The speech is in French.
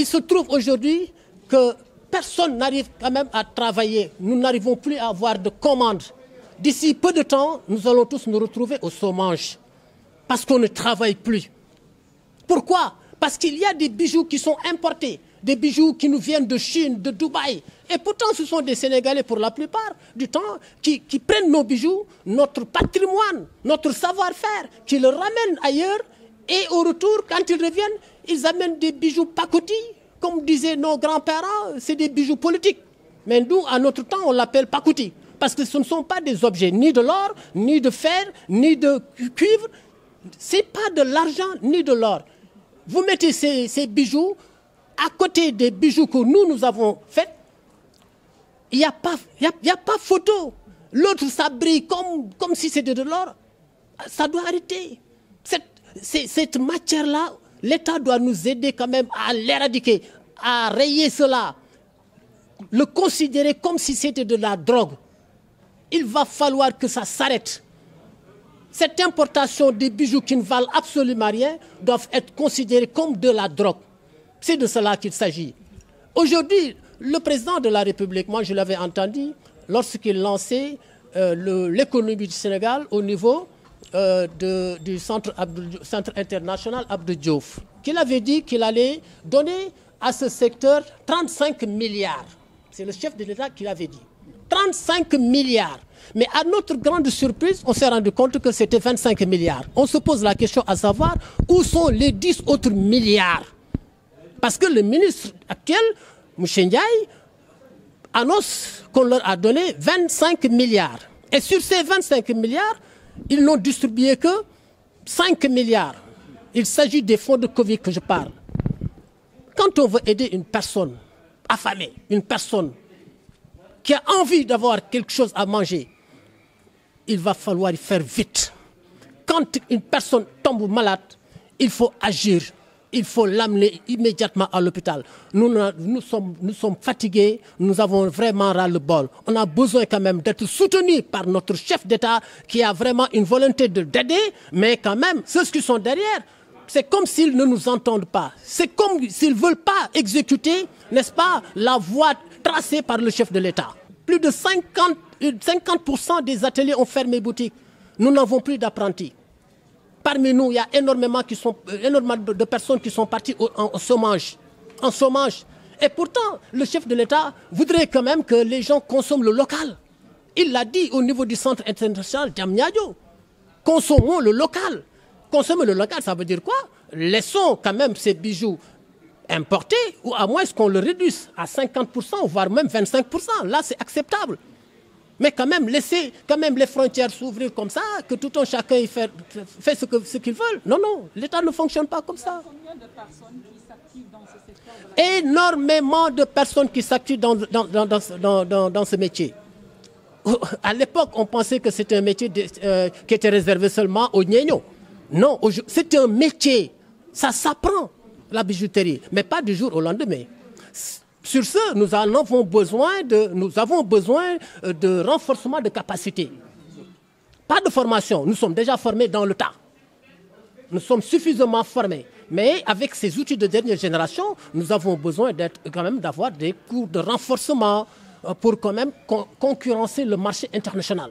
Il se trouve aujourd'hui que personne n'arrive quand même à travailler. Nous n'arrivons plus à avoir de commandes. D'ici peu de temps, nous allons tous nous retrouver au chômage. Parce qu'on ne travaille plus. Pourquoi? Parce qu'il y a des bijoux qui sont importés. Des bijoux qui nous viennent de Chine, de Dubaï. Et pourtant, ce sont des Sénégalais pour la plupart du temps qui prennent nos bijoux, notre patrimoine, notre savoir-faire, qui le ramènent ailleurs. Et au retour, quand ils reviennent, ils amènent des bijoux pacotis. Comme disaient nos grands-parents, c'est des bijoux politiques. Mais nous, à notre temps, on l'appelle pakouti. Parce que ce ne sont pas des objets ni de l'or, ni de fer, ni de cuivre. Ce n'est pas de l'argent, ni de l'or. Vous mettez ces bijoux à côté des bijoux que nous avons faits. Il n'y a pas photo. L'autre, ça brille comme si c'était de l'or. Ça doit arrêter. Cette matière-là, l'État doit nous aider quand même à l'éradiquer, à rayer cela, le considérer comme si c'était de la drogue. Il va falloir que ça s'arrête. Cette importation des bijoux qui ne valent absolument rien doivent être considérés comme de la drogue. C'est de cela qu'il s'agit. Aujourd'hui, le président de la République, moi je l'avais entendu, lorsqu'il lançait l'économie du Sénégal au niveau du centre international Abdou Diouf, qu'il avait dit qu'il allait donner à ce secteur 35 milliards. C'est le chef de l'État qui l'avait dit. 35 milliards. Mais à notre grande surprise, on s'est rendu compte que c'était 25 milliards. On se pose la question à savoir où sont les 10 autres milliards. Parce que le ministre actuel, M. Ndiaye, annonce qu'on leur a donné 25 milliards. Et sur ces 25 milliards, ils n'ont distribué que 5 milliards. Il s'agit des fonds de Covid que je parle. Quand on veut aider une personne affamée, une personne qui a envie d'avoir quelque chose à manger, il va falloir y faire vite. Quand une personne tombe malade, il faut agir. Il faut l'amener immédiatement à l'hôpital. Nous sommes fatigués, nous avons vraiment ras-le-bol. On a besoin quand même d'être soutenus par notre chef d'État qui a vraiment une volonté d'aider, mais quand même, ceux qui sont derrière, c'est comme s'ils ne nous entendent pas. C'est comme s'ils ne veulent pas exécuter, n'est-ce pas, la voie tracée par le chef de l'État. Plus de 50% des ateliers ont fermé boutique. Nous n'avons plus d'apprentis. Parmi nous, il y a énormément de personnes qui sont parties en chômage. En chômage. Et pourtant, le chef de l'État voudrait quand même que les gens consomment le local. Il l'a dit au niveau du centre international Diamniadio. Consommons le local. Consommer le local, ça veut dire quoi? Laissons quand même ces bijoux importés, ou à moins qu'on le réduise à 50%, voire même 25%. Là, c'est acceptable. Mais quand même, laisser quand même les frontières s'ouvrir comme ça, que tout un chacun fait ce qu'il veut. Non, non, l'État ne fonctionne pas comme ça. Combien de personnes qui s'activent dans ce secteur? Énormément de personnes qui s'activent dans ce métier. À l'époque, on pensait que c'était un métier qui était réservé seulement aux Gnénios. Non, c'est un métier. Ça s'apprend, la bijouterie, mais pas du jour au lendemain. Sur ce, nous avons besoin de renforcement de capacité. Pas de formation, nous sommes déjà formés dans le tas. Nous sommes suffisamment formés. Mais avec ces outils de dernière génération, nous avons besoin d'avoir des cours de renforcement pour quand même concurrencer le marché international.